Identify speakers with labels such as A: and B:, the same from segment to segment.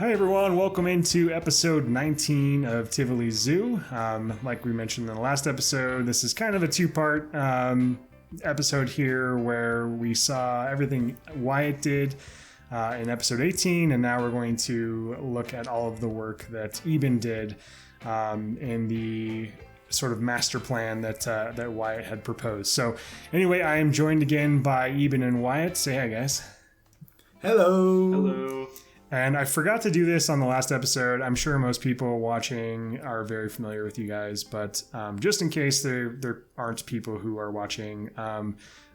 A: Hi everyone, welcome into episode 19 of Tivoli Zoo. Like we mentioned in the last episode, this is kind of a two-part episode here where we saw everything Wyatt did in episode 18, and now we're going to look at all of the work that Iben did in the sort of master plan that Wyatt had proposed. So anyway, I am joined again by Iben and Wyatt. Say hi, guys.
B: Hello.
C: Hello.
A: And I forgot to do this on the last episode. I'm sure most people watching are very familiar with you guys, but just in case there aren't people who are watching,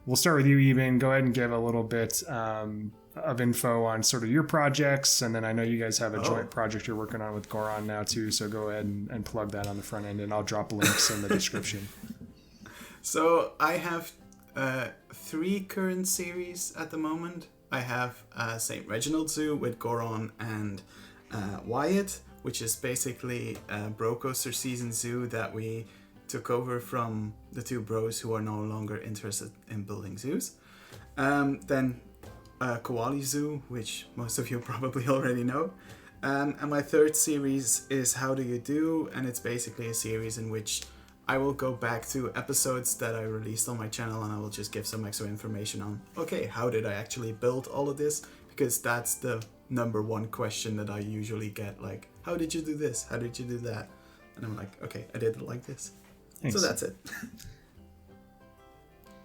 A: we'll start with you, Iben. Go ahead and give a little bit of info on sort of your projects, and then I know you guys have a joint project you're working on with Goran now too, so go ahead and plug that on the front end, and I'll drop links in the description.
B: So I have 3 current series at the moment. I have St. Reginald Zoo with Goran and Wyatt, which is basically a bro coaster season zoo that we took over from the 2 bros who are no longer interested in building zoos. Then Tivoli Zoo, which most of you probably already know. And my 3rd series is How Do You Do? And it's basically a series in which I will go back to episodes that I released on my channel, and I will just give some extra information on, okay, how did I actually build all of this? Because that's the number 1 question that I usually get, like, how did you do this? How did you do that? And I'm like, okay, I did it like this. Thanks. So that's it.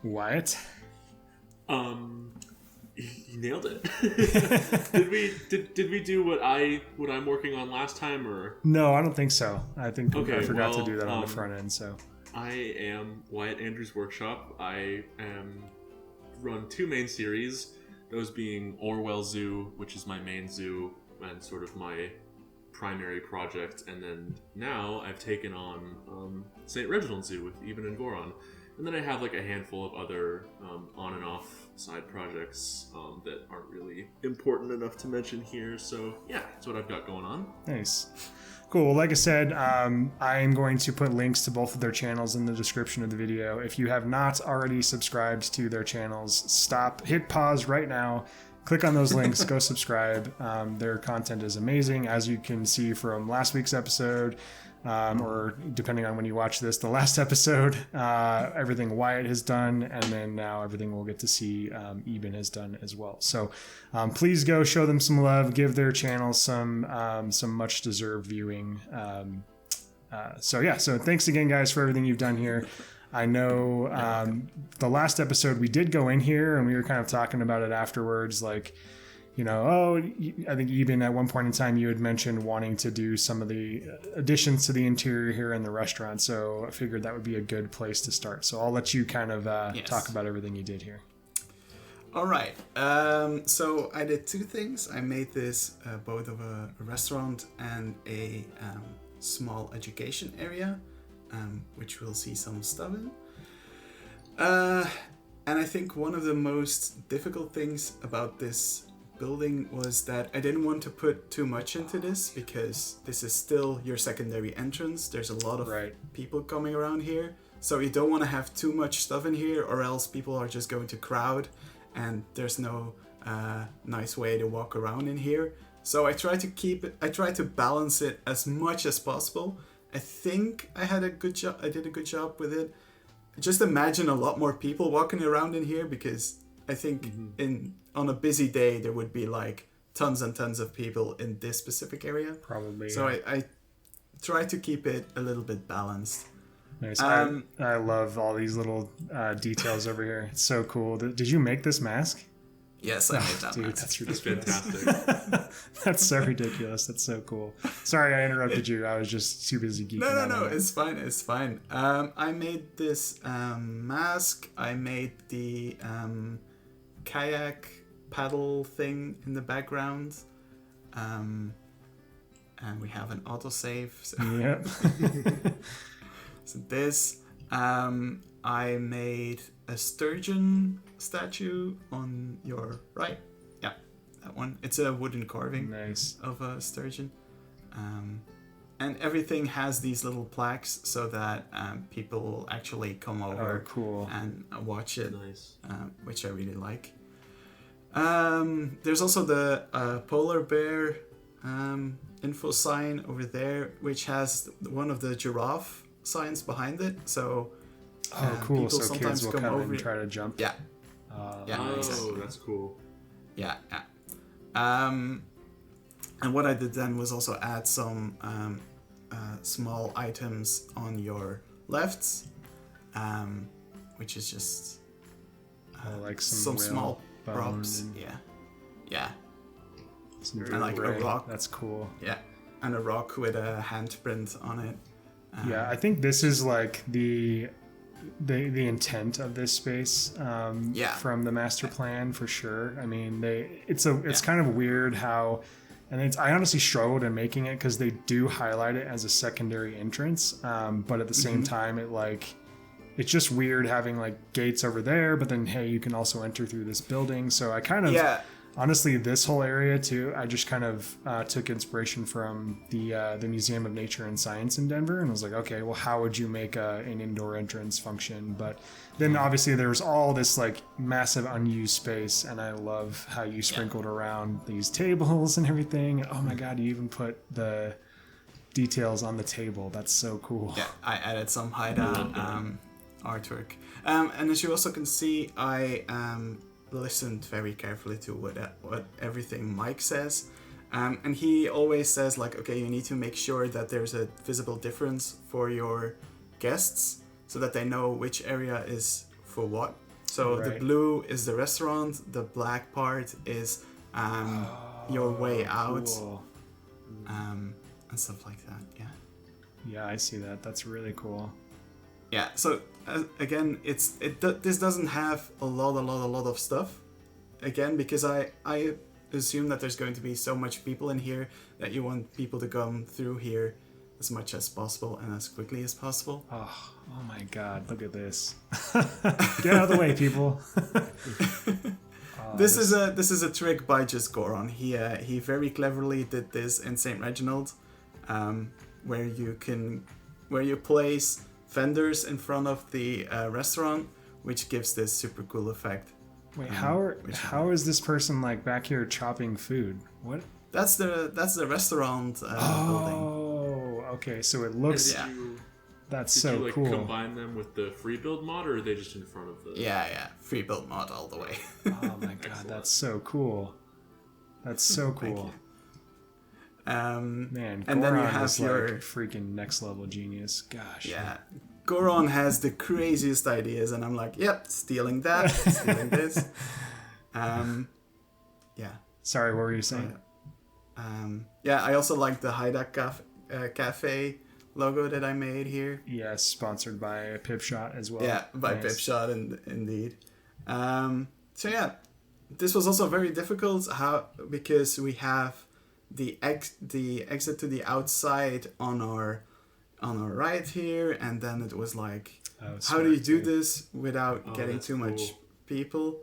A: Wyatt?
C: You nailed it. did we do what I'm working on last time, or?
A: No, I don't think so. I think
C: okay,
A: I forgot to do that on the front end. So
C: I am WyattAndrews Workshop. I run 2 main series, those being Orwell Zoo, which is my main zoo and sort of my primary project, and then now I've taken on St. Reginald Zoo with Iben and Goran. And then I have like a handful of other on and off side projects that aren't really important enough to mention here. So yeah, that's what I've got going on.
A: Nice. Cool. Well, like I said, I am going to put links to both of their channels in the description of the video. If you have not already subscribed to their channels, hit pause right now. Click on those links, go subscribe. Their content is amazing, as you can see from last week's episode. Or depending on when you watch this, the last episode, everything Wyatt has done, and then now everything we'll get to see Iben has done as well. So please go show them some love, give their channel some much deserved viewing. So thanks again, guys, for everything you've done here. I know the last episode we did go in here and we were kind of talking about it afterwards, like, you know, I think even at one point in time you had mentioned wanting to do some of the additions to the interior here in the restaurant. So I figured that would be a good place to start. So I'll let you kind of talk about everything you did here.
B: All right. So I did 2 things. I made this both of a restaurant and a small education area, which we'll see some stuff in. And I think one of the most difficult things about this building was that I didn't want to put too much into this, because this is still your secondary entrance. There's a lot of people coming around here, so you don't want to have too much stuff in here, or else people are just going to crowd and there's no nice way to walk around in here. So I try to balance it as much as possible. I think I did a good job with it. Just imagine a lot more people walking around in here, because I think on a busy day there would be like tons and tons of people in this specific area.
A: Probably.
B: So I try to keep it a little bit balanced.
A: Nice. I love all these little details over here. It's so cool. Did you make this mask?
B: Yes, I made that.
A: Dude,
B: mask.
A: that's ridiculous.
C: Fantastic.
A: That's so ridiculous. That's so cool. Sorry, I interrupted you. I was just too busy geeking out.
B: No. It's fine. I made this mask. I made the kayak paddle thing in the background. And we have an autosave. So.
A: Yep.
B: So this, I made a sturgeon statue on your right. Yeah, that one. It's a wooden carving of a sturgeon. And everything has these little plaques so that people will actually come over and watch it, which I really like. There's also the polar bear info sign over there, which has one of the giraffe signs behind it. So
A: cool.
B: people
A: So
B: sometimes
A: kids will come and
B: over.
A: try to jump.
B: Yeah.
C: Oh,
B: Exactly.
C: that's cool.
B: Yeah. And what I did then was also add some small items on your lefts, which is just
A: like
B: some
A: whale
B: small
A: bone
B: props.
A: and
B: Yeah.
A: some
B: And like a
A: vertebrae.
B: rock.
A: That's cool.
B: Yeah. And a rock with a handprint on it.
A: Yeah, I think this is like the intent of this space from the master plan for sure. I mean, it's kind of weird how, and I honestly struggled in making it because they do highlight it as a secondary entrance, but at the same time, it's just weird having like gates over there, but then hey, you can also enter through this building. So I kind of honestly, this whole area too, I just kind of took inspiration from the Museum of Nature and Science in Denver, and was like, okay, well, how would you make an indoor entrance function? But then obviously there's all this like massive unused space, and I love how you sprinkled around these tables and everything. Oh my god, you even put the details on the table. That's so cool.
B: Yeah, I added some hideout artwork, and as you also can see, I listened very carefully to what everything Mike says, and he always says like, okay, you need to make sure that there's a visible difference for your guests so that they know which area is for what. So the blue is the restaurant, the black part is your way out,
A: cool.
B: And stuff like that.
A: Yeah, I see that. That's really cool.
B: Yeah, so again, this doesn't have a lot of stuff. Again, because I assume that there's going to be so much people in here that you want people to come through here as much as possible and as quickly as possible.
A: Oh my god, look at this. Get out of the way, people.
B: This is a trick by just Goron. He very cleverly did this in St. Reginald, where you place vendors in front of the restaurant, which gives this super cool effect.
A: Wait, how is this person like back here chopping food? What?
B: That's the restaurant building.
A: Oh, okay. So it looks.
B: Yeah.
A: That's
C: Did
A: so
C: you like
A: cool.
C: combine them with the free build mod, or are they just in front of the?
B: Yeah. Free build mod all the way.
A: Oh my god, that's so cool. That's so cool. Man,
B: and then you
A: Goron
B: have
A: is
B: your
A: like freaking next level genius. Gosh.
B: yeah. Goron has the craziest ideas, and I'm like, yep, stealing that, stealing this. Yeah.
A: Sorry, what were you saying?
B: I also like the Hideout Cafe logo that I made here.
A: Yes, sponsored by Pipshot as well.
B: Yeah, by
A: Nice.
B: Pipshot, indeed. So yeah, this was also very difficult because we have the exit to the outside on our right here, and then it was like, how do you do this without getting too much people?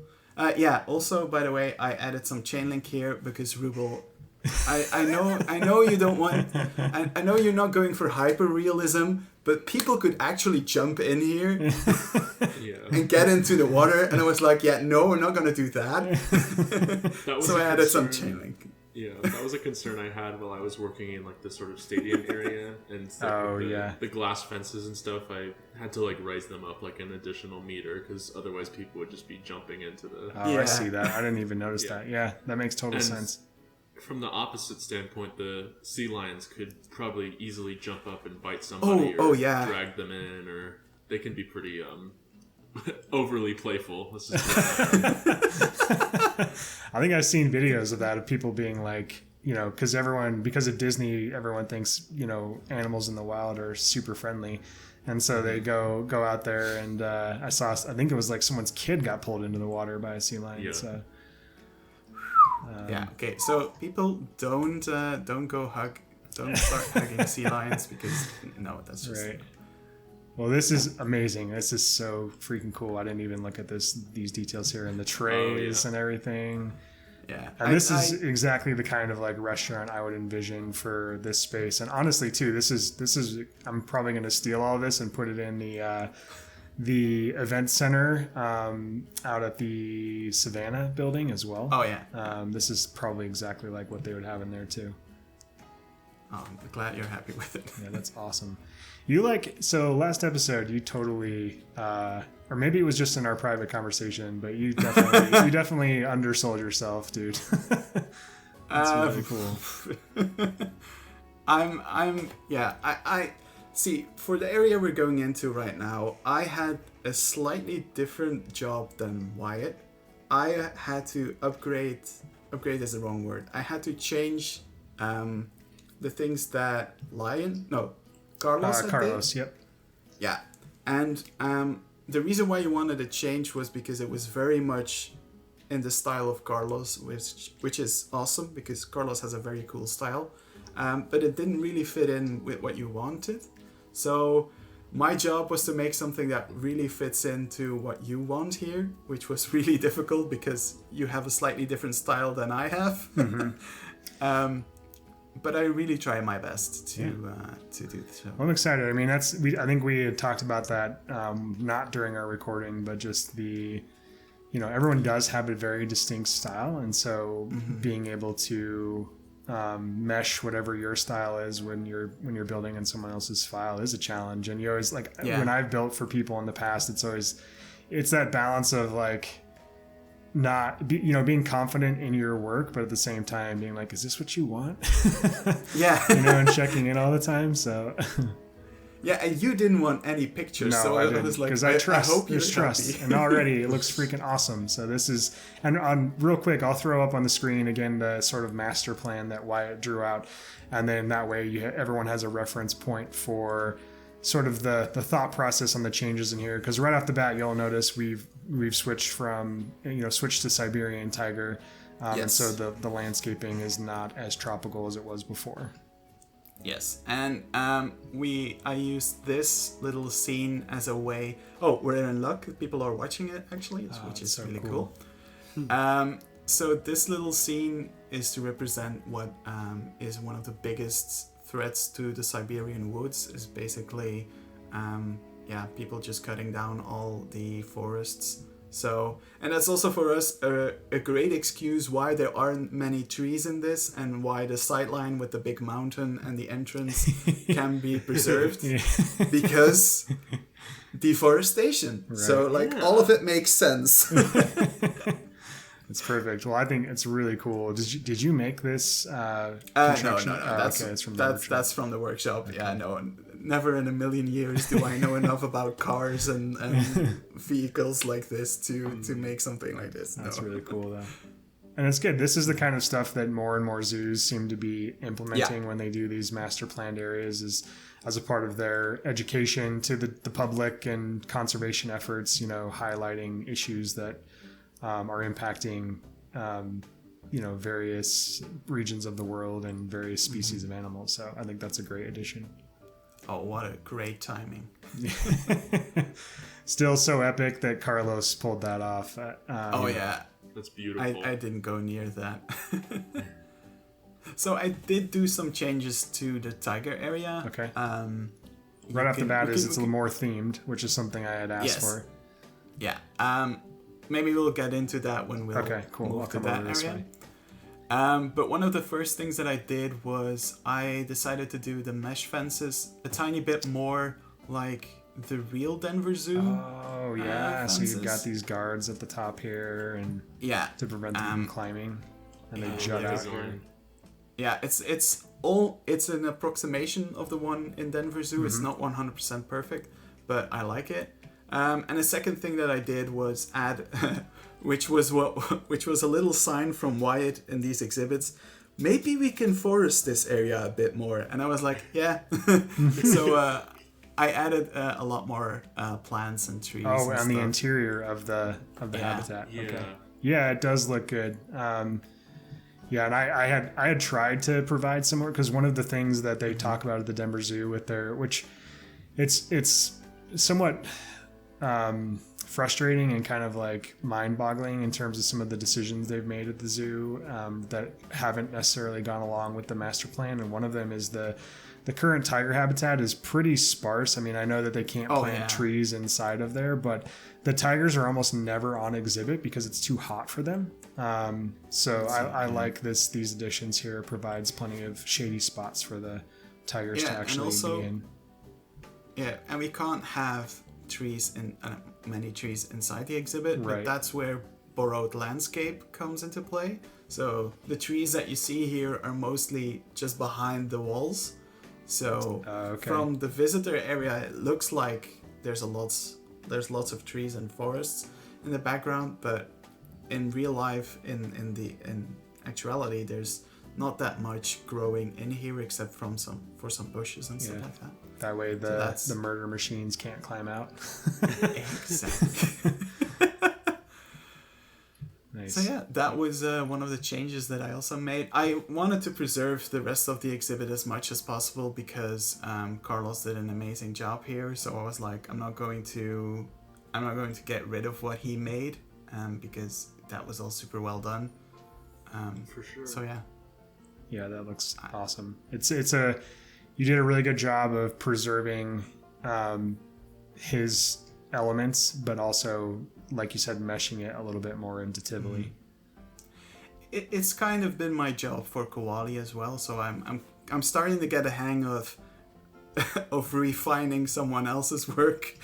B: Also, by the way, I added some chain link here because Ruble. I know you don't want. I know you're not going for hyper realism, but people could actually jump in here and get into the water, and I was like, no, we're not gonna do that. So I added some chain link.
C: Yeah, that was a concern I had while I was working in like the sort of stadium area and the glass fences and stuff. I had to like raise them up like an additional meter because otherwise people would just be jumping into the.
A: Oh, I see that. I didn't even notice that. Yeah, that makes total sense.
C: From the opposite standpoint, the sea lions could probably easily jump up and bite somebody or drag them in, or they can be pretty overly playful. Let's just
A: I think I've seen videos of that, of people being like, because of Disney, everyone thinks, animals in the wild are super friendly. And so they go out there, and I think it was like someone's kid got pulled into the water by a sea lion.
C: Yeah.
A: So.
B: Okay, so people don't start hugging sea lions because that's just
A: right. Well, this is amazing. This is so freaking cool. I didn't even look at these details here, and the trays and everything.
B: Yeah,
A: and this is exactly the kind of like restaurant I would envision for this space. And honestly, too, this is. I'm probably going to steal all of this and put it in the event center out at the Savannah building as well.
B: Oh yeah.
A: This is probably exactly like what they would have in there too.
B: I'm glad you're happy with it.
A: Yeah, that's awesome. So last episode you totally or maybe it was just in our private conversation, but you definitely undersold yourself, dude. That's really cool.
B: I see, for the area we're going into right now, I had a slightly different job than Wyatt. I had to upgrade is the wrong word. I had to change the things that Carlos
A: Carlos, yep.
B: Yeah. And the reason why you wanted to change was because it was very much in the style of Carlos, which is awesome because Carlos has a very cool style. But it didn't really fit in with what you wanted. So my job was to make something that really fits into what you want here, which was really difficult because you have a slightly different style than I have. Mm-hmm. But I really try my best to do so.
A: Well, I'm excited. I mean, I think we had talked about that not during our recording, but just everyone does have a very distinct style, and so being able to mesh whatever your style is when you're building in someone else's file is a challenge. And you always when I've built for people in the past, it's that balance of being confident in your work, but at the same time being like, is this what you want?
B: Yeah.
A: And checking in all the time. So
B: yeah, and you didn't want any pictures,
A: no,
B: so
A: I
B: was like,
A: because I trust.
B: I hope
A: There's trust, and already it looks freaking awesome. So this is, and real quick, I'll throw up on the screen again the sort of master plan that Wyatt drew out, and then that way everyone has a reference point for sort of the thought process on the changes in here. Because right off the bat, you'll notice we've switched to Siberian tiger,
B: yes.
A: And so the landscaping is not as tropical as it was before.
B: Yes, and I used this little scene as a way. Oh, we're in luck. People are watching it actually, which is so really cool. So this little scene is to represent what is one of the biggest threats to the Siberian woods. Is basically, people just cutting down all the forests. So, and that's also for us a great excuse why there aren't many trees in this, and why the sideline with the big mountain and the entrance can be preserved, because deforestation. Right. So all of it makes sense.
A: It's perfect. Well, I think it's really cool. Did you make this?
B: No. That's from the workshop. Okay. Yeah, no. Never in a million years do I know enough about cars and vehicles like this to make something like this. No.
A: That's really cool, though. And it's good. This is the kind of stuff that more and more zoos seem to be implementing when they do these master planned areas, as a part of their education to the public and conservation efforts. Highlighting issues that are impacting various regions of the world and various species of animals. So I think that's a great addition.
B: Oh, what a great timing.
A: Still so epic that Carlos pulled that off.
B: Yeah.
C: That's beautiful.
B: I didn't go near that. So I did do some changes to the tiger area.
A: Okay. Right off the bat it's a little more themed, which is something I had asked for.
B: Yeah. Maybe we'll get into that when we'll move to that area. But one of the first things that I did was I decided to do the mesh fences a tiny bit more like the real Denver Zoo.
A: Oh yeah, so you've got these guards at the top here, and to prevent them from climbing, and they jut out here.
B: Yeah, it's an approximation of the one in Denver Zoo. It's not 100% perfect, but I like it. And the second thing that I did was add, which was a little sign from Wyatt in these exhibits. Maybe we can forest this area a bit more, and I was like, yeah. So I added a lot more plants and trees.
A: Oh, and the interior of the habitat.
C: Yeah.
A: Okay. Yeah, it does look good. Yeah, and I had tried to provide some more, because one of the things that they talk about at the Denver Zoo which it's somewhat frustrating and kind of mind-boggling in terms of some of the decisions they've made at the zoo that haven't necessarily gone along with the master plan. And one of them is the the current tiger habitat is pretty sparse. I mean, I know that they can't plant
B: yeah.
A: trees inside of there, but the tigers are almost never on exhibit because it's too hot for them. So I like these additions here. It provides plenty of shady spots for the tigers to actually be in.
B: Yeah, and we can't have trees in many trees inside the exhibit, but that's where borrowed landscape comes into play. So the trees that you see here are mostly just behind the walls. So from the visitor area, it looks like there's lots of trees and forests in the background, but in real life, in actuality, there's not that much growing in here except for some bushes and stuff like that.
A: That way the murder machines can't climb out.
B: Exactly.
A: Nice.
B: So yeah, that was one of the changes that I also made. I wanted to preserve the rest of the exhibit as much as possible because Carlos did an amazing job here. So I was like, I'm not going to get rid of what he made because that was all super well done.
C: For sure.
B: So yeah.
A: Yeah, that looks awesome. You did a really good job of preserving his elements, but also, like you said, meshing it a little bit more into Tivoli.
B: It's kind of been my job for Koali as well, so I'm starting to get a hang of refining someone else's work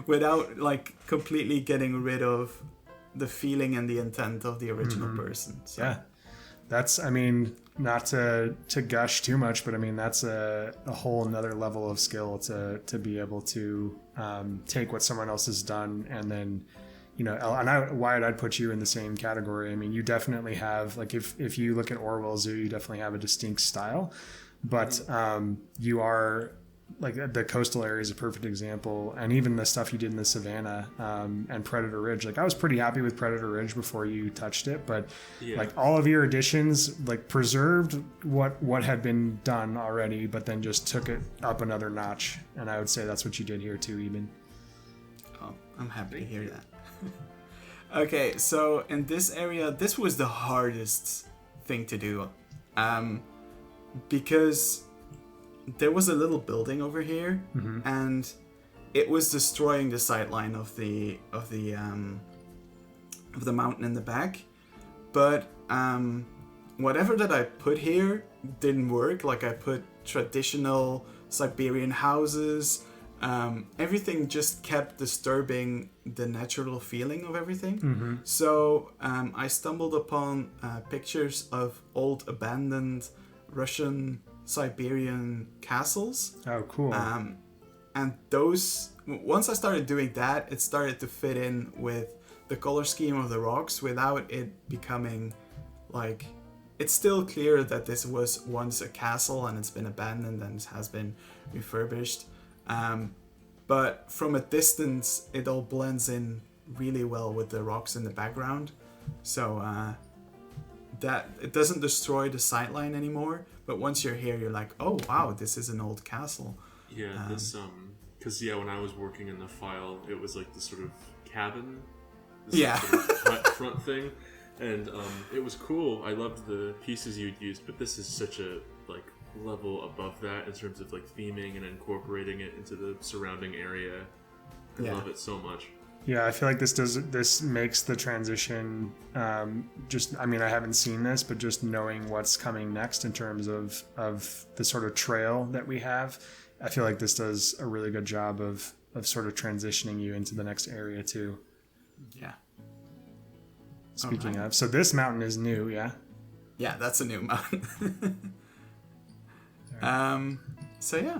B: without like completely getting rid of the feeling and the intent of the original person. So.
A: Yeah, that's, I mean, not to gush too much, but I mean, that's a whole another level of skill to be able to take what someone else has done and then, you know, and Wyatt, I'd put you in the same category. I mean, you definitely have, like, if you look at Orwell Zoo, you definitely have a distinct style, but you are, like, the coastal area is a perfect example, and even the stuff you did in the Savannah and Predator Ridge. Like, I was pretty happy with Predator Ridge before you touched it, but like all of your additions, like, preserved what had been done already, but then just took it up another notch. And I would say that's what you did here too, Iben.
B: Oh, I'm happy to hear that. Okay, so in this area, this was the hardest thing to do, because there was a little building over here, and it was destroying the sightline of the mountain in the back. But whatever that I put here didn't work. Like, I put traditional Siberian houses. Everything just kept disturbing the natural feeling of everything. So I stumbled upon pictures of old abandoned Russian Siberian castles.
A: Oh, cool.
B: And those, once I started doing that, it started to fit in with the color scheme of the rocks without it becoming like, it's still clear that this was once a castle and it's been abandoned and has been refurbished. But from a distance, it all blends in really well with the rocks in the background. So that it doesn't destroy the sightline anymore. But once you're here, you're like, oh, wow, this is an old castle.
C: Yeah, because when I was working in the file, it was like this sort of cabin, this sort of hut front thing, and it was cool. I loved the pieces you'd used, but this is such a level above that in terms of theming and incorporating it into the surrounding area. I love it so much.
A: Yeah, I feel like this makes the transition. I haven't seen this, but just knowing what's coming next in terms of the sort of trail that we have, I feel like this does a really good job of sort of transitioning you into the next area too.
B: Yeah.
A: Speaking of, so this mountain is new, yeah?
B: Yeah, that's a new mountain. So yeah,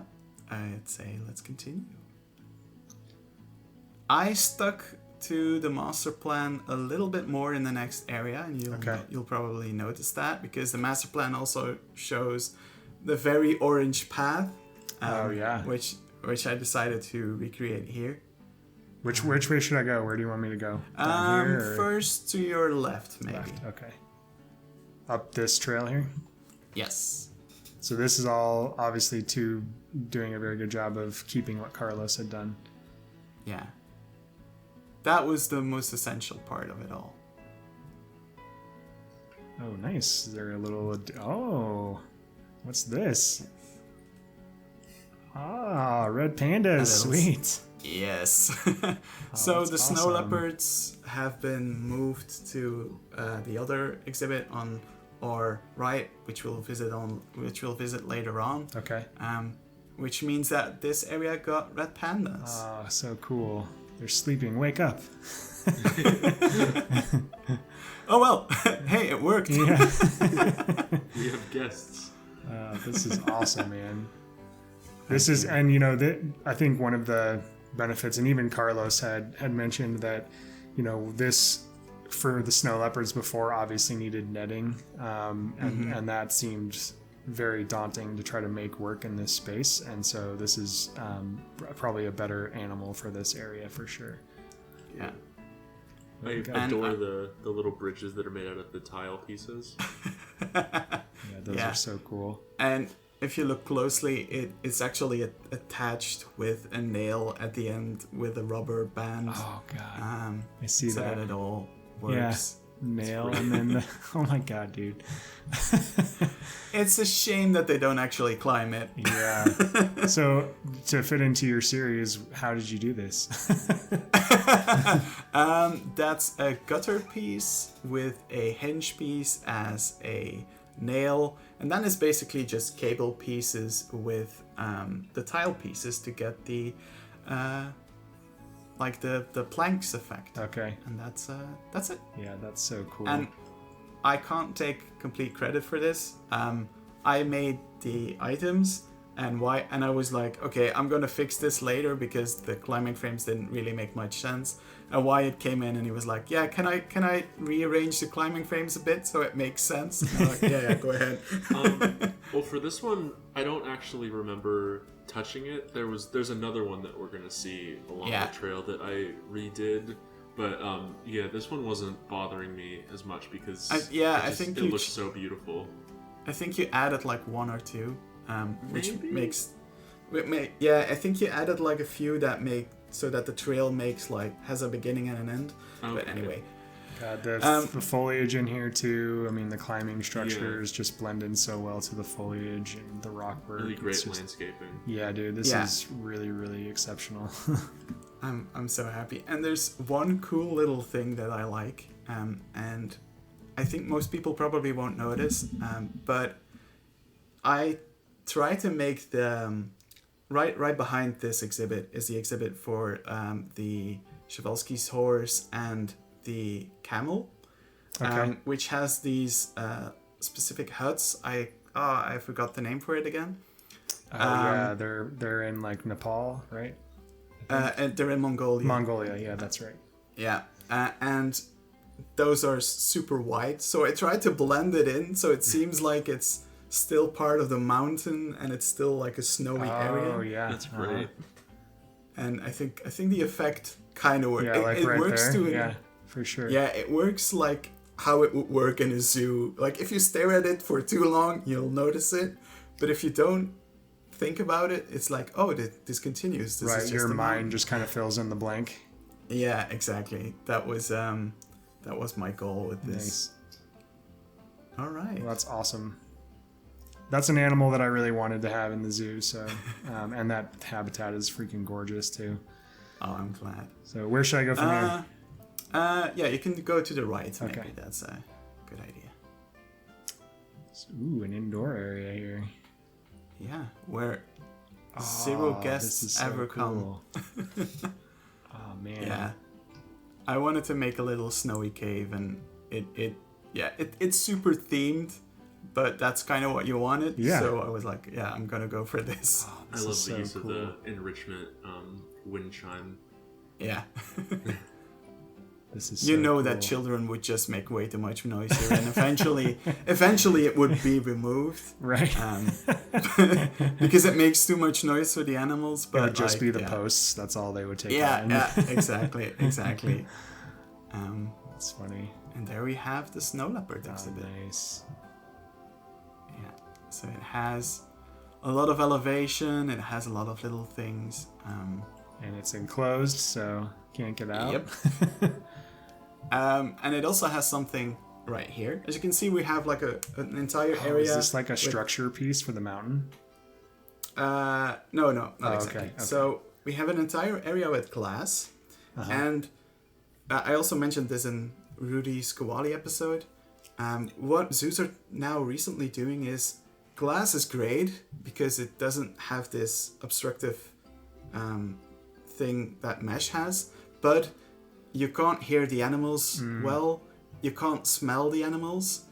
B: I'd say let's continue. I stuck to the master plan a little bit more in the next area, and you'll probably notice that because the master plan also shows the very orange path. Which I decided to recreate here.
A: Which way should I go? Where do you want me to go? Down here,
B: first to your left, maybe.
A: Left. Okay. Up this trail here?
B: Yes.
A: So this is all obviously doing a very good job of keeping what Carlos had done.
B: Yeah. That was the most essential part of it all.
A: Oh, nice. Is there a little... Oh, what's this? Ah, red panda is sweet.
B: Yes. So the snow
A: awesome.
B: leopards have been moved to the other exhibit on our right, which we'll visit later on.
A: Okay.
B: Which means that this area got red pandas.
A: Oh, so cool. They're sleeping. Wake up.
B: Oh well, hey, it worked.
A: Yeah.
C: We have guests.
A: This is awesome, man. This is, and you know, I think one of the benefits, and even Carlos had mentioned that, you know, this for the snow leopards before obviously needed netting, and that seemed very daunting to try to make work in this space, and so this is probably a better animal for this area for sure.
B: Yeah.
C: I adore the little bridges that are made out of the tile pieces.
A: Yeah, those are so cool.
B: And if you look closely, it's actually attached with a nail at the end with a rubber band.
A: Oh god, I see
B: so
A: that.
B: It all works.
A: Yeah. Nail and then oh my god, dude.
B: It's a shame that they don't actually climb it.
A: Yeah. So to fit into your series, how did you do this?
B: That's a gutter piece with a hinge piece as a nail, and then it's basically just cable pieces with the tile pieces to get the like the planks effect.
A: Okay.
B: And that's it.
A: Yeah, that's so cool.
B: And I can't take complete credit for this. I made the items, and I was like, okay, I'm gonna fix this later because the climbing frames didn't really make much sense. And Wyatt came in and he was like, yeah, can I rearrange the climbing frames a bit so it makes sense? And I'm like, yeah, go ahead.
C: Well, for this one, I don't actually remember touching it. There's another one that we're gonna see along the trail that I redid. But this one wasn't bothering me as much because
B: I think
C: it looks so beautiful.
B: I think you added like one or two, which
C: Maybe?
B: makes. I think you added like a few that make so that the trail has a beginning and an end.
C: Okay.
B: But anyway,
A: God, the foliage in here too. I mean, the climbing structures just blend in so well to the foliage and the rock work.
C: Really great landscaping.
A: Yeah, dude, this is really, really exceptional.
B: I'm so happy. And there's one cool little thing that I like, and I think most people probably won't notice, but I try to make the right behind this exhibit is the exhibit for the Przewalski's horse and the camel, which has these specific huts. I forgot the name for it again.
A: Yeah, they're in like Nepal, right?
B: And they're in Mongolia.
A: Mongolia, yeah, that's right.
B: Yeah, and those are super white, so I tried to blend it in so it seems like it's still part of the mountain and it's still like a snowy area.
A: Oh yeah,
C: That's great.
B: And I think the effect kind of works.
A: Yeah, like
B: it
A: right
B: works
A: there. Yeah, for sure.
B: Yeah, it works like how it would work in a zoo. Like if you stare at it for too long, you'll notice it, but if you don't think about it, it's like, oh, this continues. This is just
A: your
B: the
A: mind
B: mountain.
A: just kind of fills in the blank.
B: Yeah, exactly. That was my goal with this.
A: Nice.
B: All right.
A: Well, that's awesome. That's an animal that I really wanted to have in the zoo. So, and that habitat is freaking gorgeous too.
B: Oh, I'm glad.
A: So, where should I go from here?
B: Yeah, you can go to the right.
A: Okay.
B: Maybe that's a good idea.
A: Ooh, an indoor area here.
B: Yeah, where zero
A: This is
B: guests
A: so
B: ever
A: cool.
B: come.
A: Oh man.
B: Yeah, I wanted to make a little snowy cave, and it's super themed, but that's kind of what you wanted.
A: Yeah.
B: So I was like, yeah, I'm gonna go for this.
C: I love the use of the enrichment wind chime.
B: Yeah.
A: This is
B: You
A: so
B: know
A: cool.
B: that children would just make way too much noise here, and eventually it would be removed.
A: Right.
B: Because it makes too much noise for the animals. But
A: It would just
B: like,
A: be the
B: yeah.
A: posts. That's all they would take
B: Yeah,
A: on.
B: yeah, exactly.
A: That's funny.
B: And there we have the snow leopard exhibit.
A: Nice.
B: Yeah, so it has a lot of elevation. It has a lot of little things.
A: And it's enclosed, so can't get out.
B: Yep. And it also has something right here. As you can see, we have like an entire area.
A: Is this like a structure piece for the mountain?
B: No, not exactly.
A: Okay.
B: So we have an entire area with glass, and I also mentioned this in Rudy's Koali episode. What zoos are now recently doing is glass is great because it doesn't have this obstructive thing that mesh has, but you can't hear the animals well. You can't smell the animals.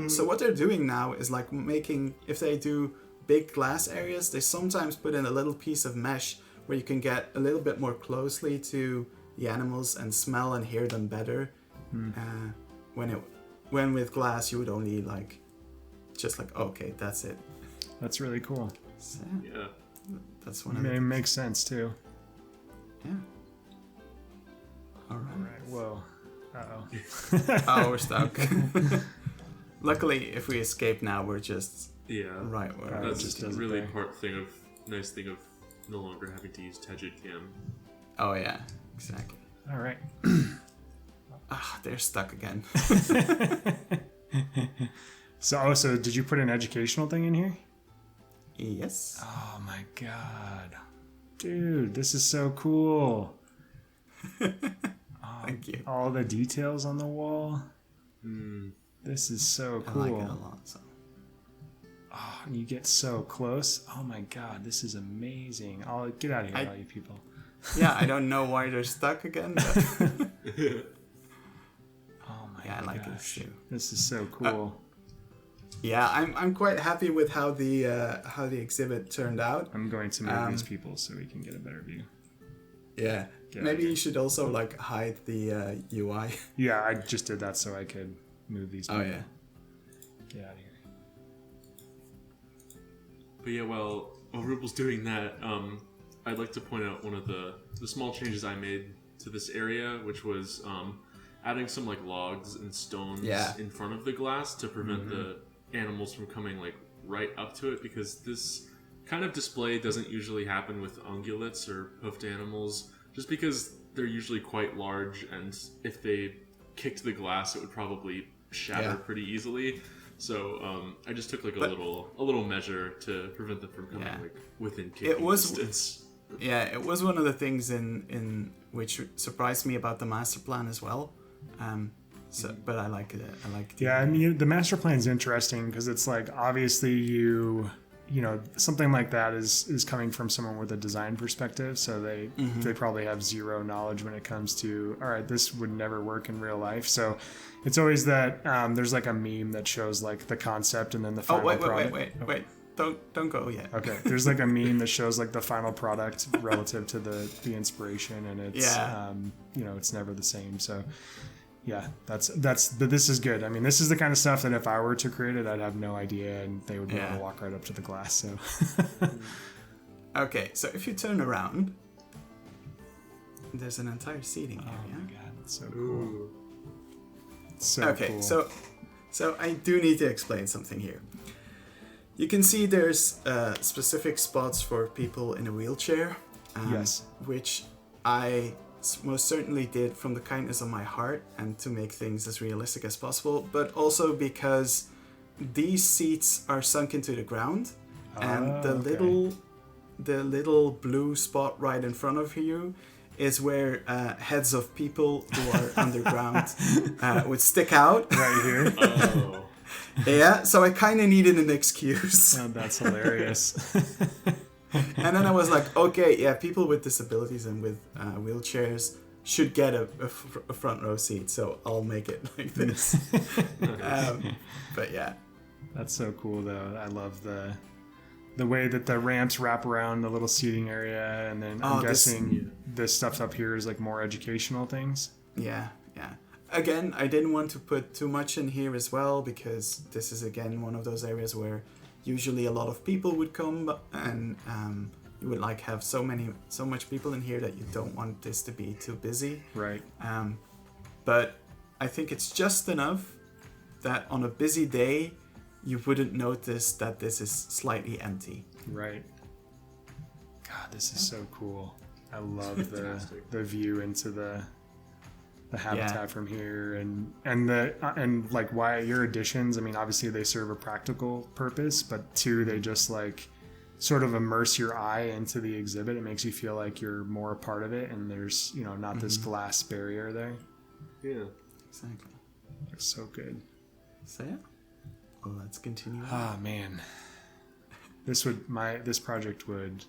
B: So what they're doing now is like making, if they do big glass areas, they sometimes put in a little piece of mesh where you can get a little bit more closely to the animals and smell and hear them better. When with glass you would only just okay, that's it.
A: That's really cool.
B: So,
C: Yeah.
B: that's one of
A: It makes sense too.
B: Yeah. All right.
A: Whoa. Uh-oh.
B: Oh, we're stuck. Luckily, if we escape now, we're just right where
C: That's
A: just
C: just a
A: does it
C: really
A: there.
C: nice thing of no longer having to use Tegid Cam.
B: Oh yeah, exactly.
A: All right.
B: They're stuck again.
A: So did you put an educational thing in here?
B: Yes.
A: Oh my god. Dude, this is so cool.
B: Thank you.
A: All the details on the wall. This is so cool.
B: I like it a lot. So.
A: Oh, and you get so close. Oh my god, this is amazing. Get out of here, all you people.
B: Yeah, I don't know why they're stuck again, but
A: Oh my
B: yeah, I like it
A: gosh.
B: too.
A: This is so cool.
B: Yeah, I'm quite happy with how the exhibit turned out.
A: I'm going to move these people so we can get a better view.
B: Yeah. Maybe you should also hide the UI.
A: Yeah, I just did that so I could move these people.
B: Oh yeah.
A: Get out of here.
C: But yeah, while Ruble's doing that, I'd like to point out one of the small changes I made to this area, which was adding some logs and stones in front of the glass to prevent the animals from coming right up to it, because this kind of display doesn't usually happen with ungulates or hoofed animals, just because they're usually quite large, and if they kicked the glass it would probably shatter pretty easily. So I just took a little measure to prevent them from coming within kicking distance.
B: Yeah, it was one of the things in which surprised me about the master plan as well. But I like it. I like it.
A: Yeah, I mean, the master plan is interesting because it's obviously you know, something like that is coming from someone with a design perspective, so they probably have zero knowledge when it comes to, all right, this would never work in real life. So it's always that there's a meme that shows the concept and then the final product.
B: Wait. Don't go yet.
A: Okay, there's a meme that shows the final product relative to the inspiration, and it's you know, it's never the same. So yeah, but this is good. I mean, this is the kind of stuff that if I were to create it, I'd have no idea, and they would be able to walk right up to the glass. So
B: okay, so if you turn around, there's an entire seating area.
A: Oh my god, that's so cool. So
B: okay,
A: cool.
B: so I do need to explain something here. You can see there's specific spots for people in a wheelchair.
A: Yes.
B: Which I most certainly did from the kindness of my heart and to make things as realistic as possible, but also because these seats are sunk into the ground, and the little blue spot right in front of you is where heads of people who are underground would stick out.
A: Right here.
C: Oh.
B: Yeah, so I kind of needed an excuse.
A: Oh, that's hilarious.
B: And then I was like, okay, yeah, people with disabilities and with wheelchairs should get a front row seat, so I'll make it like this. But yeah.
A: That's so cool, though. I love the way that the ramps wrap around the little seating area, and then I'm guessing this stuff up here is more educational things.
B: Yeah. Again, I didn't want to put too much in here as well, because this is again one of those areas where usually a lot of people would come, and you would have so much people in here that you don't want this to be too busy.
A: Right.
B: But I think it's just enough that on a busy day you wouldn't notice that this is slightly empty.
A: Right. God, this is so cool. I love the view into the habitat from here, and why your additions. I mean, obviously they serve a practical purpose, but two, they just sort of immerse your eye into the exhibit. It makes you feel like you're more a part of it, and there's, you know, not this glass barrier there.
C: Yeah.
B: Exactly.
A: It's so good.
B: So yeah. Well, let's continue.
A: Ah, man. This project would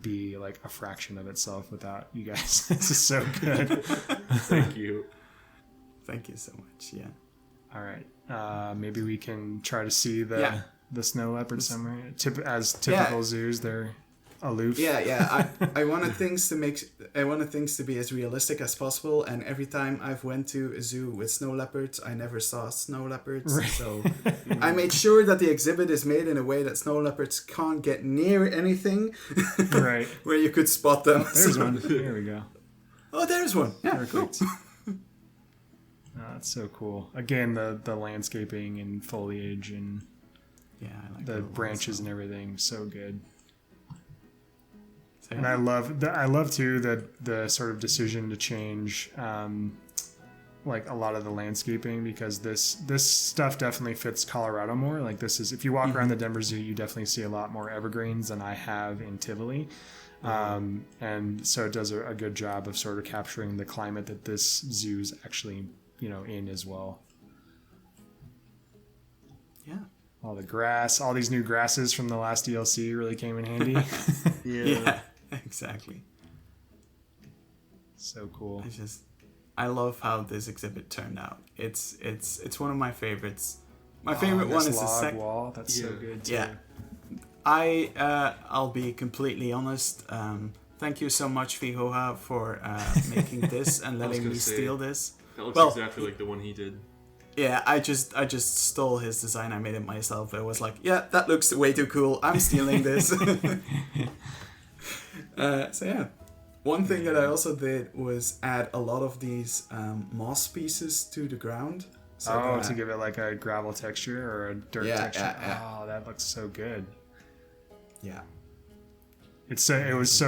A: be like a fraction of itself without you guys. This is so good.
C: Thank you.
B: Thank you so much. Yeah.
A: All right. Maybe we can try to see the snow leopard somewhere. As typical zoos, they're aloof.
B: Yeah. I wanted things to be as realistic as possible, and every time I've went to a zoo with snow leopards, I never saw snow leopards. Right. So I made sure that the exhibit is made in a way that snow leopards can't get near anything.
A: Right.
B: Where you could spot them.
A: There's one. There we go.
B: Oh, there's one. Yeah,
A: perfect.
B: Cool.
A: Oh, that's so cool. Again, the landscaping and foliage and
B: I like
A: the branches and everything, so good.
B: So,
A: and I love too the sort of decision to change like a lot of the landscaping, because this stuff definitely fits Colorado more. Like this is, if you walk around the Denver Zoo, you definitely see a lot more evergreens than I have in Tivoli. And so it does a good job of sort of capturing the climate that this zoo's actually, you know, in as well.
B: Yeah.
A: All the grass, all these new grasses from the last DLC really came in handy.
B: Yeah, exactly.
A: So cool.
B: I love how this exhibit turned out. It's one of my favorites. My favorite one is the second
A: wall. That's so good too.
B: Yeah. I'll be completely honest. Thank you so much, Vihoha, for making this and letting me steal this.
C: That looks exactly like the one he did.
B: Yeah, I just stole his design. I made it myself. I was like, yeah, that looks way too cool. I'm stealing this. So yeah. One thing that I also did was add a lot of these moss pieces to the ground. So
A: to give it like a gravel texture or a dirt texture.
B: Yeah.
A: Oh, that looks so good.
B: Yeah.
A: It was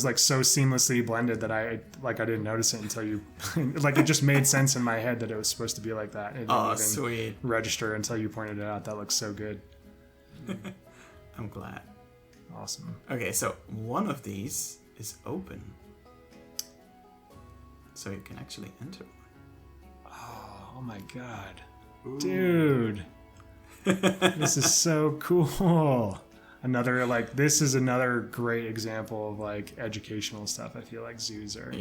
A: like so seamlessly blended that I didn't notice it until you like, it just made sense in my head that it was supposed to be like that. It didn't even
B: sweet.
A: register until you pointed it out. That looks so good.
B: I'm glad.
A: Awesome.
B: Okay, so one of these is open, so you can actually enter one.
A: Oh my god. Ooh. Dude. This is so cool. This is another great example of like educational stuff I feel like zoos are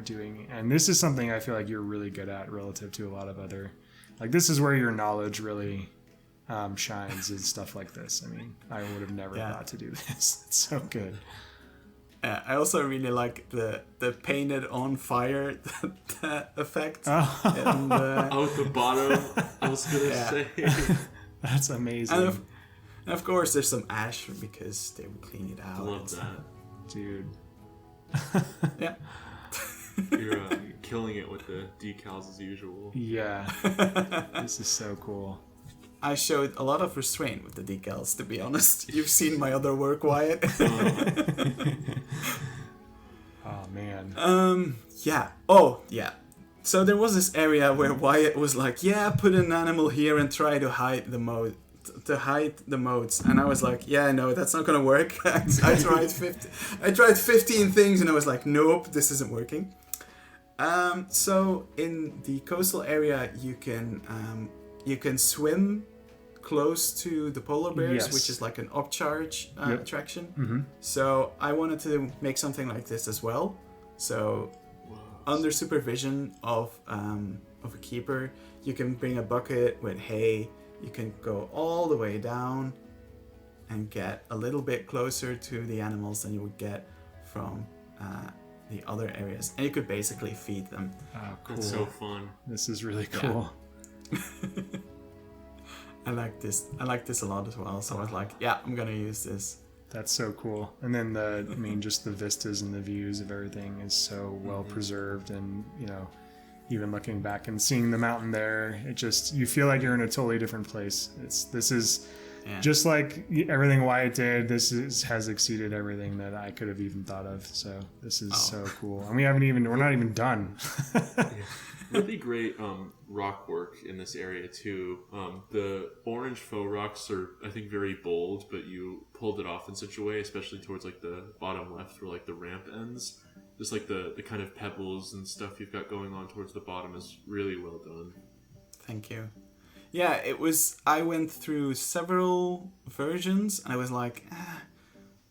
A: doing. And this is something I feel like you're really good at relative to a lot of other, like this is where your knowledge really shines, is stuff like this. I mean, I would have never thought to do this. It's so good.
B: I also really like the painted on fire that effect.
C: Out the bottom, I was gonna say.
A: That's amazing.
B: And of course, there's some ash because they will clean it out.
C: Love that,
A: dude.
B: Yeah.
C: You're killing it with the decals as usual.
A: Yeah. This is so cool.
B: I showed a lot of restraint with the decals, to be honest. You've seen my other work, Wyatt.
A: Oh, man.
B: Yeah. Oh, yeah. So there was this area where Wyatt was like, yeah, put an animal here and try to hide the modes. And I was like, yeah, no, that's not gonna work. I tried 15 things and I was like, nope, this isn't working. So in the coastal area, you can swim close to the polar bears, which is like an upcharge attraction. Mm-hmm. So I wanted to make something like this as well. So under supervision of a keeper, you can bring a bucket with hay. You can go all the way down and get a little bit closer to the animals than you would get from the other areas. And you could basically feed them.
A: Oh, cool.
C: That's so fun.
A: This is really cool.
B: Yeah. I like this a lot as well. So I was like, yeah, I'm going to use this.
A: That's so cool. And then just the vistas and the views of everything is so well preserved, and, you know, even looking back and seeing the mountain there, it just, you feel like you're in a totally different place. This is just like everything Wyatt did, has exceeded everything that I could have even thought of. So this is so cool, and we're not even done.
C: Really great rock work in this area too. The orange faux rocks are, I think, very bold, but you pulled it off in such a way, especially towards like the bottom left where like the ramp ends. Just like the kind of pebbles and stuff you've got going on towards the bottom is really well done.
B: Thank you. Yeah, it was. I went through several versions, and I was like,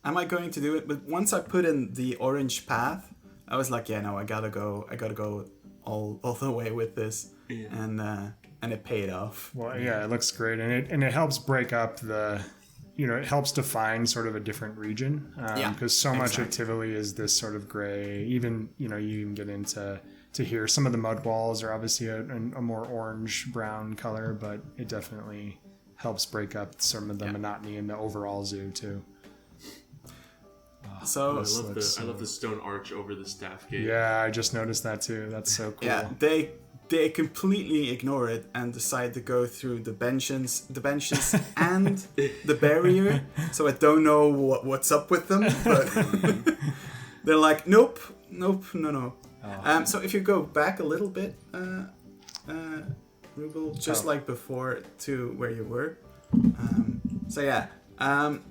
B: "Am I going to do it?" But once I put in the orange path, I was like, "Yeah, no, I gotta go all the way with this," and it paid off.
A: Well, yeah, it looks great, and it helps break up it helps define sort of a different region, because much of Tivoli is this sort of gray. Even you even get into here. Some of the mud walls are obviously a more orange brown color, but it definitely helps break up some of the monotony in the overall zoo too.
B: So
C: I love the stone arch over the staff gate.
A: Yeah, I just noticed that too. That's so cool.
B: Yeah, they completely ignore it and decide to go through the benches and the barrier. So I don't know what's up with them, but they're like, nope, no. So if you go back a little bit, Ruble, just like before to where you were.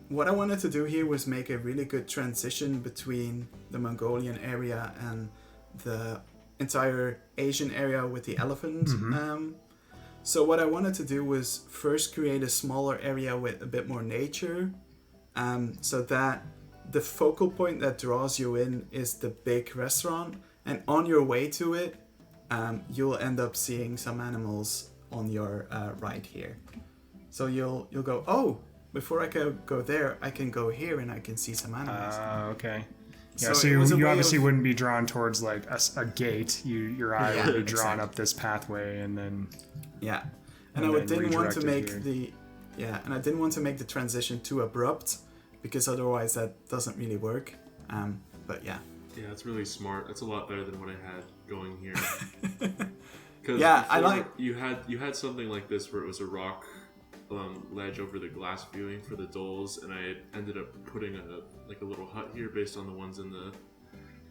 B: What I wanted to do here was make a really good transition between the Mongolian area and the entire Asian area with the elephant. So what I wanted to do was first create a smaller area with a bit more nature, so that the focal point that draws you in is the big restaurant, and on your way to it, you'll end up seeing some animals on your right here. So you'll go, oh, before I go there, I can go here and I can see some animals.
A: Okay. Yeah, so you obviously wouldn't be drawn towards like a gate. Your eye would be drawn up this pathway, and then
B: and I didn't want to make I didn't want to make the transition too abrupt, because otherwise that doesn't really work. But yeah,
C: it's really smart. That's a lot better than what I had going here. Because
B: I like
C: you had something like this where it was a rock ledge over the glass viewing for the Dholes, and I ended up putting a little hut here based on the ones in the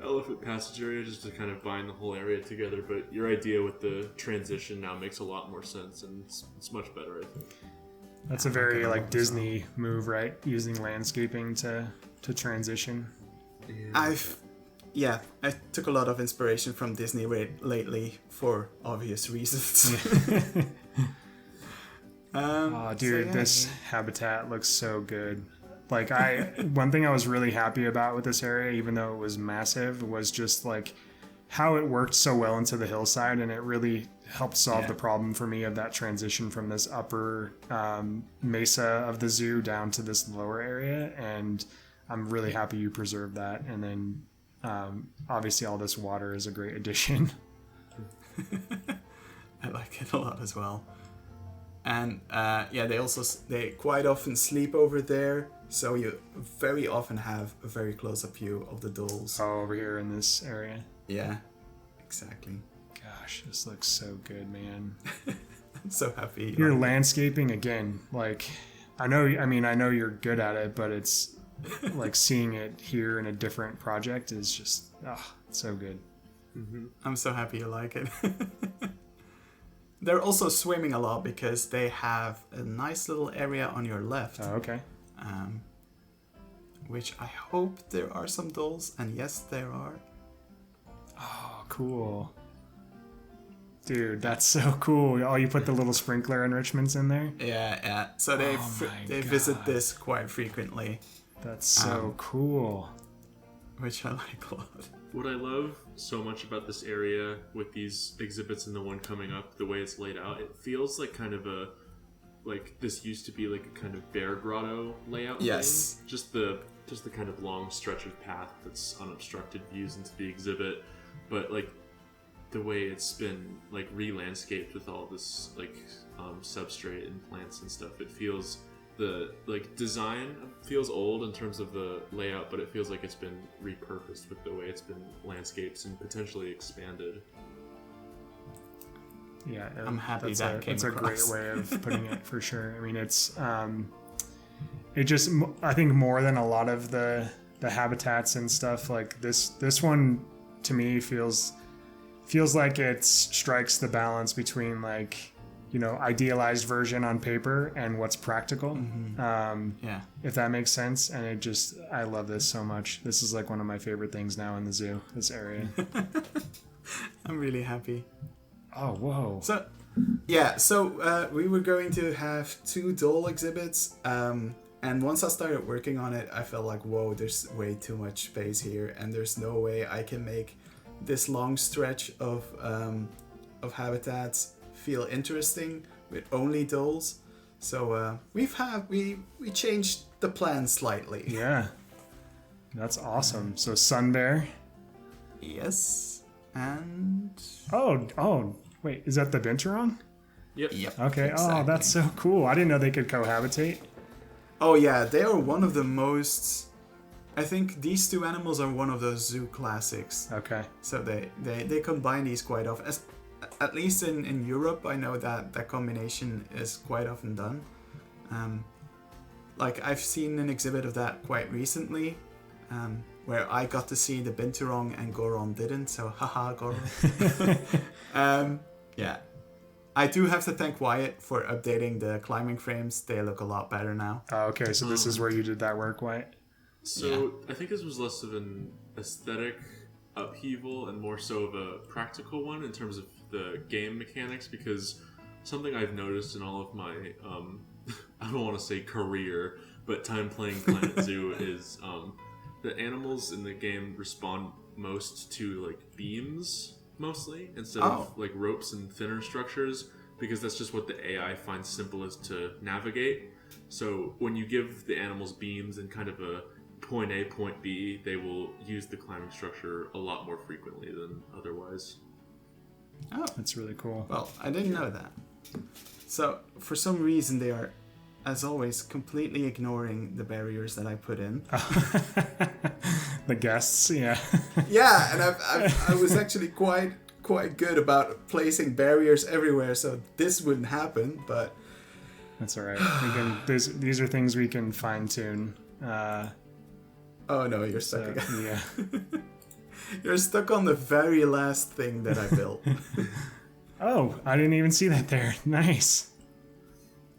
C: elephant passage area, just to kind of bind the whole area together. But your idea with the transition now makes a lot more sense, and it's much better, I think.
A: That's a very like Disney move, right? Using landscaping to transition.
B: I took a lot of inspiration from Disney lately for obvious reasons.
A: This habitat looks so good. Like one thing I was really happy about with this area, even though it was massive, was just like how it worked so well into the hillside, and it really helped solve the problem for me of that transition from this upper mesa of the zoo down to this lower area. And I'm really happy you preserved that. And then obviously all this water is a great addition.
B: I like it a lot as well. And they quite often sleep over there, so you very often have a very close-up view of the Dholes.
A: Oh, over here in this area.
B: Yeah, exactly.
A: Gosh, this looks so good, man.
B: I'm so happy.
A: Your landscaping again, like I know you're good at it, but it's like seeing it here in a different project is just it's so good.
B: Mm-hmm. I'm so happy you like it. They're also swimming a lot because they have a nice little area on your left.
A: Oh, okay.
B: Which I hope there are some Dholes, and yes, there are.
A: Oh, cool. Dude, that's so cool. Oh, you put the little sprinkler enrichments in there?
B: Yeah. So they visit this quite frequently.
A: That's so cool.
B: Which I like a lot.
C: What I love so much about this area with these exhibits and the one coming up, the way it's laid out, it feels like kind of this used to be like a kind of bear grotto layout.
B: Yes.
C: Thing. Just the kind of long stretch of path that's unobstructed views into the exhibit, but like the way it's been like re-landscaped with all this like substrate and plants and stuff, it feels the like design feels old in terms of the layout, but it feels like it's been repurposed with the way it's been landscaped and potentially expanded.
A: Yeah,
B: I'm happy
A: that's
B: that came
A: It's
B: across.
A: a great way of putting it for sure. I mean, it's it just, I think more than a lot of the habitats and stuff, like this one to me feels like it strikes the balance between like, you know, idealized version on paper and what's practical. If that makes sense. And it just, I love this so much. This is like one of my favorite things now in the zoo, this area.
B: I'm really happy.
A: Oh, whoa.
B: So, yeah, so we were going to have 2 Dhole exhibits. And once I started working on it, I felt like, whoa, there's way too much space here. And there's no way I can make this long stretch of habitats feel interesting with only Dholes. So we changed the plan slightly.
A: Yeah. That's awesome. So sun bear.
B: Yes. And...
A: Oh, wait, is that the binturong?
C: Yep.
A: Okay.
B: Exactly.
A: Oh, that's so cool. I didn't know they could cohabitate.
B: Oh yeah, they are one of the most... I think these 2 animals are one of those zoo classics.
A: Okay.
B: So they combine these quite often. At least in Europe, I know that combination is quite often done. Like I've seen an exhibit of that quite recently, where I got to see the binturong and Goron didn't. So haha, Goron. Yeah. I do have to thank Wyatt for updating the climbing frames. They look a lot better now.
A: Oh, okay, so this is where you did that work, Wyatt?
C: So I think this was less of an aesthetic upheaval and more so of a practical one in terms of the game mechanics, because something I've noticed in all of my, I don't want to say career, but time playing Planet Zoo is the animals in the game respond most to like beams mostly instead of like ropes and thinner structures, because that's just what the AI finds simplest to navigate. So when you give the animals beams and kind of a point A, point B, they will use the climbing structure a lot more frequently than otherwise.
B: Oh,
A: that's really cool.
B: Well, I didn't know that. So for some reason they are, as always, completely ignoring the barriers that I put in.
A: The guests, yeah.
B: Yeah, and I was actually quite good about placing barriers everywhere, so this wouldn't happen. But
A: that's all right. These are things we can fine tune.
B: Oh no, you're stuck again.
A: Yeah.
B: You're stuck on the very last thing that I built.
A: Oh, I didn't even see that there. Nice.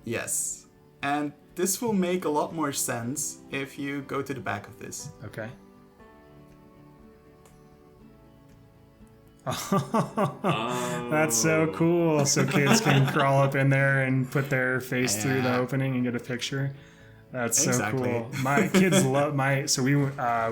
B: Yes. And this will make a lot more sense if you go to the back of this.
A: Okay. That's so cool. So kids can crawl up in there and put their face through the opening and get a picture. That's so cool. My kids love so we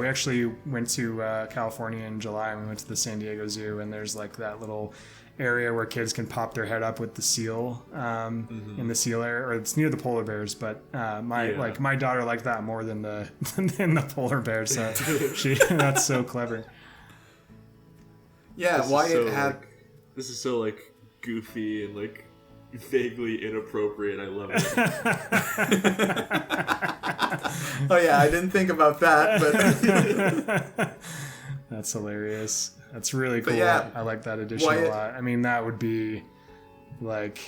A: actually went to California in July, and we went to the San Diego Zoo, and there's like that little area where kids can pop their head up with the seal in the seal area, or it's near the polar bears, but my daughter liked that more than the polar bear, so that's so clever.
B: Yeah, Wyatt had...
C: this is so like goofy and like vaguely inappropriate. I love it.
B: Oh yeah, I didn't think about that, but
A: that's hilarious. That's really cool.
B: Yeah,
A: I like that addition a lot. I mean, that would be like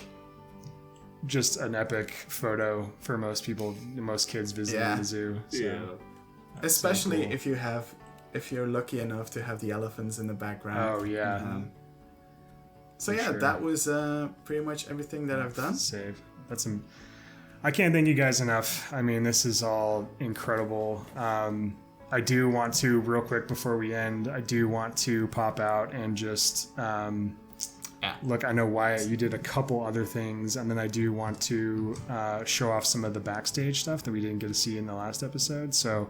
A: just an epic photo for most people, most kids visiting the zoo. So
C: yeah,
B: especially
C: so cool.
B: if you're lucky enough to have the elephants in the background.
A: Oh yeah.
B: So yeah, that was pretty much everything that I've done.
A: Save. I can't thank you guys enough. I mean, this is all incredible. I do want to, real quick before we end, I do want to pop out and just look. I know Wyatt, you did a couple other things, and then I do want to show off some of the backstage stuff that we didn't get to see in the last episode. So.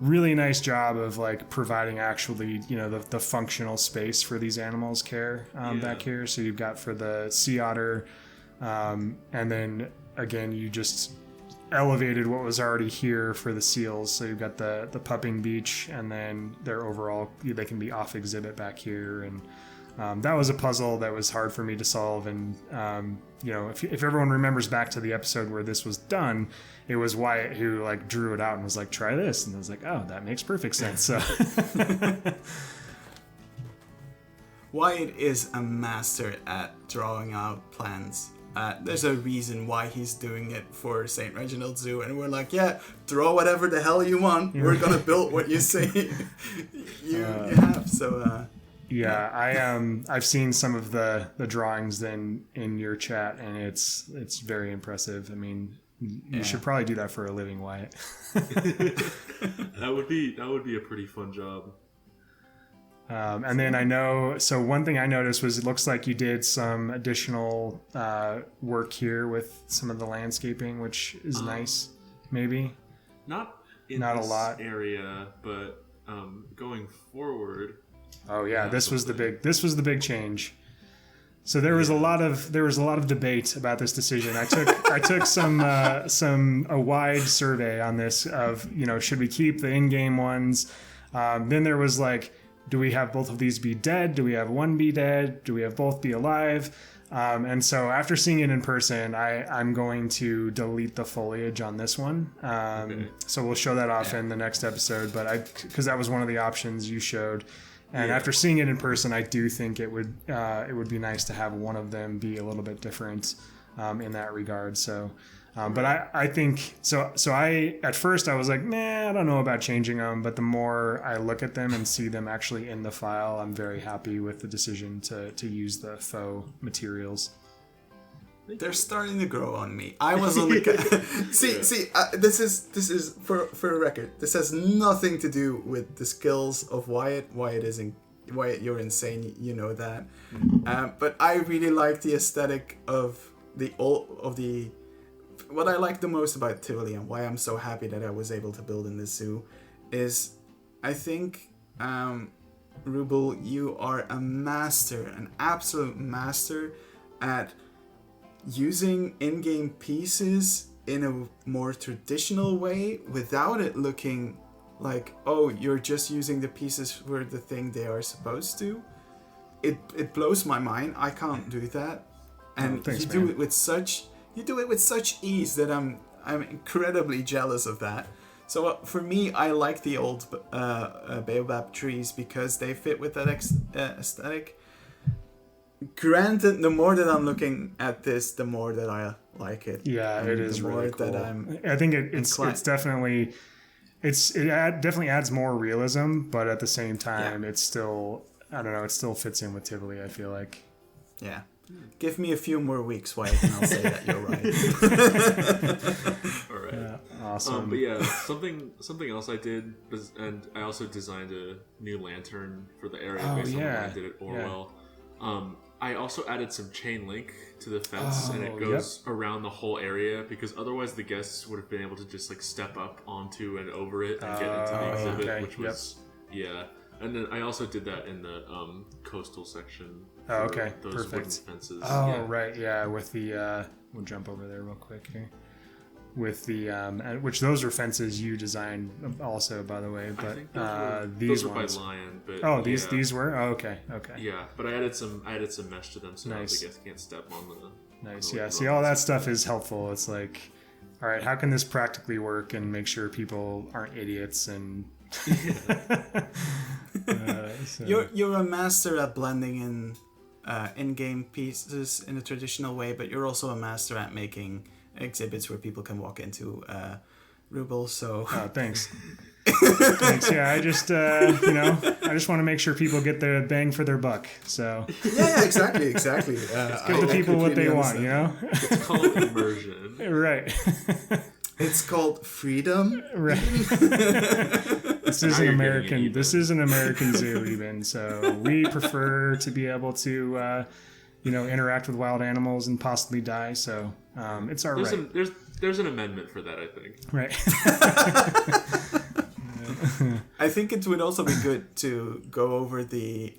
A: Really nice job of like providing actually, the functional space for these animals care back here. So you've got for the sea otter, and then again, you just elevated what was already here for the seals. So you've got the pupping beach, and then their overall, they can be off exhibit back here. And that was a puzzle that was hard for me to solve. And, if everyone remembers back to the episode where this was done, it was Wyatt who like drew it out and was like, try this. And I was like, oh, that makes perfect sense. So
B: Wyatt is a master at drawing out plans. there's a reason why he's doing it for St. Reginald Zoo, and we're like, yeah, draw whatever the hell you want. We're gonna build what you say you have. So
A: I've seen some of the drawings in your chat, and it's very impressive. I mean, you should probably do that for a living, Wyatt.
C: That would be a pretty fun job.
A: And then one thing I noticed was it looks like you did some additional work here with some of the landscaping, which is nice. Maybe
C: not
A: a
C: this
A: lot
C: area, but going forward.
A: Oh yeah, this was the big change. So there was a lot of debate about this decision. I took a wide survey on this of, should we keep the in-game ones? Then there was like, do we have both of these be dead? Do we have one be dead? Do we have both be alive? And so after seeing it in person, I'm going to delete the foliage on this one. So we'll show that off in the next episode. But because that was one of the options you showed. And after seeing it in person, I do think it would be nice to have one of them be a little bit different in that regard. So, but I think so. At first I was like, nah, I don't know about changing them. But the more I look at them and see them actually in the file, I'm very happy with the decision to use the faux materials.
B: They're starting to grow on me. I was on the this is for a record. This has nothing to do with the skills of Wyatt. Wyatt, you're insane. You know that. But I really like the aesthetic of what I like the most about Tivoli, and why I'm so happy that I was able to build in this zoo is, I think, Ruble, you are a master, an absolute master at using in-game pieces in a more traditional way without it looking like, oh, you're just using the pieces for the thing they are supposed to. It blows my mind. I can't do that. And
A: thanks,
B: you do it with such ease that I'm incredibly jealous of that. So for me, I like the old baobab trees because they fit with that aesthetic. Granted, the more that I'm looking at this, the more that I like it.
A: Yeah, it is really cool. I think it's definitely definitely adds more realism, but at the same time, it's still, I don't know, it still fits in with Tivoli, I feel like.
B: Yeah. Give me a few more weeks, Wyatt, and I'll say that you're right.
C: All right.
A: Yeah, awesome.
C: But yeah, something else I did was, and I also designed a new lantern for the area based on what I did at Orwell. I also added some chain link to the fence, and it goes around the whole area, because otherwise the guests would have been able to just like step up onto and over it and get into the exhibit, which was And then I also did that in the coastal section.
A: Oh, okay,
C: those
A: perfect.
C: Wooden fences.
A: Oh, right, yeah. With the we'll jump over there real quick here. With the which those were fences you designed also, by the way. But
C: I think
A: these
C: those were
A: ones
C: by Lion. But
A: these were okay.
C: Yeah, but I added some mesh to them so now the
A: Nice.
C: guests can't step on the.
A: Nice.
C: On the
A: Yeah. See, all that stuff is helpful. It's like, all right, how can this practically work and make sure people aren't idiots and. So.
B: You're a master at blending in in-game pieces in a traditional way, but you're also a master at making exhibits where people can walk into Ruble. So
A: thanks. Thanks. Yeah, I just I just want to make sure people get the bang for their buck. So
B: yeah, exactly.
A: Give the people what they want.
C: It's called immersion.
A: Right.
B: It's called freedom.
A: Right. This is an American zoo, even. So we prefer to be able to, interact with wild animals and possibly die. So it's our right.
C: There's an amendment for that, I think.
A: Right.
B: I think it would also be good to go over the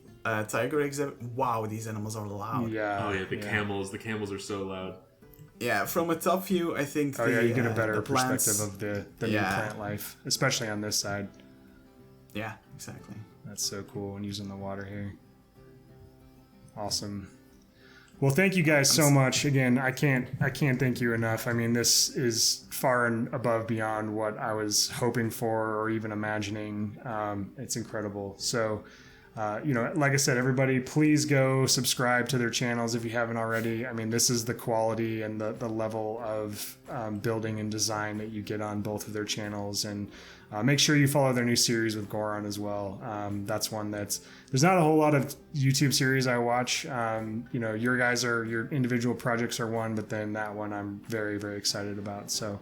B: tiger exhibit. Wow, these animals are loud.
A: Yeah.
C: Oh yeah, the camels. The camels are so loud.
B: Yeah, from a top view, I think.
A: You get a better
B: plants,
A: perspective of the new plant life, especially on this side.
B: Yeah, exactly.
A: That's so cool, and using the water here. Awesome. Well, thank you guys so much. Again, I can't thank you enough. I mean, this is far and above beyond what I was hoping for or even imagining. It's incredible. So like I said, everybody, please go subscribe to their channels if you haven't already. I mean, this is the quality and the level of building and design that you get on both of their channels. And make sure you follow their new series with Goron as well. That's one there's not a whole lot of YouTube series I watch. Your individual projects are one, but then that one I'm very, very excited about. So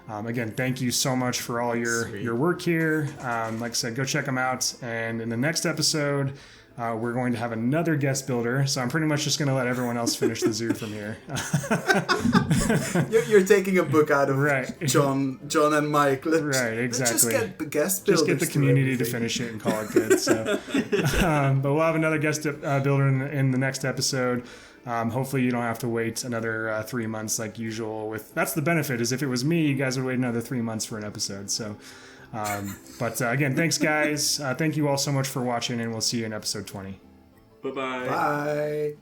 A: again, thank you so much for all your work here. Like I said, go check them out. And in the next episode, we're going to have another guest builder. So I'm pretty much just going to let everyone else finish the zoo from here.
B: You're taking a book out of
A: right.
B: John and Mike.
A: Right, exactly.
B: Let's just get the guest builders.
A: Just get the community to finish it and call it good. So, but we'll have another guest builder in the next episode. Hopefully you don't have to wait another 3 months like usual. That's the benefit, is if it was me, you guys would wait another 3 months for an episode. So, but again, thanks guys. Thank you all so much for watching, and we'll see you in episode 20.
C: Bye-bye.
B: Bye.